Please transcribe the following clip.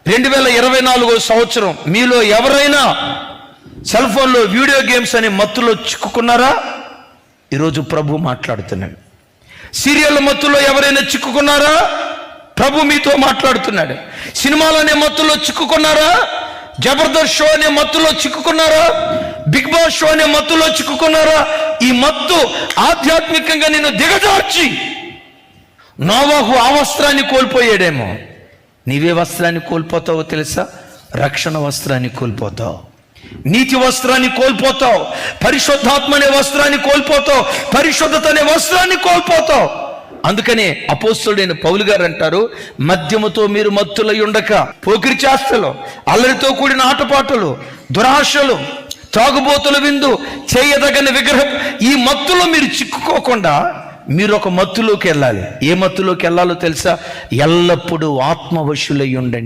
2024 సంవత్సరం మీలో ఎవరైనా సెల్ ఫోన్లో వీడియో గేమ్స్ అనే మత్తులో చిక్కుకున్నారా? ఈరోజు ప్రభు మాట్లాడుతున్నాడు. సీరియల్ మత్తులో ఎవరైనా చిక్కుకున్నారా? ప్రభు మీతో మాట్లాడుతున్నాడు. సినిమాలనే మత్తులో చిక్కుకున్నారా? జబర్దస్త్ షో అనే మత్తులో చిక్కుకున్నారా? బిగ్ బాస్ షో అనే మత్తులో చిక్కుకున్నారా? ఈ మత్తు ఆధ్యాత్మికంగా నిన్ను దిగజార్చి నోవహు ఆ వస్త్రాన్ని కోల్పోయాడేమో, నీవే వస్త్రాన్ని కోల్పోతావో తెలుసా? రక్షణ వస్త్రాన్ని కోల్పోతావు, నీతి వస్త్రాన్ని కోల్పోతావు, పరిశుద్ధాత్మ అనే వస్త్రాన్ని కోల్పోతావు, పరిశుద్ధత అనే వస్త్రాన్ని కోల్పోతావు. అందుకనే అపోస్తలుడైన పౌలు గారు అంటారు, మద్యముతో మీరు మత్తులై ఉండక పోకిరి చేష్టలు, అల్లరితో కూడిన ఆటపాటలు, దురాశలు, తాగుబోతుల విందు, చేయదగని విగ్రహం, ఈ మత్తులో మీరు చిక్కుకోకుండా మీరు ఒక మత్తులోకి వెళ్ళాలి. ఏ మత్తులోకి వెళ్ళాలో తెలుసా? ఎల్లప్పుడూ ఆత్మవశులై ఉండండి.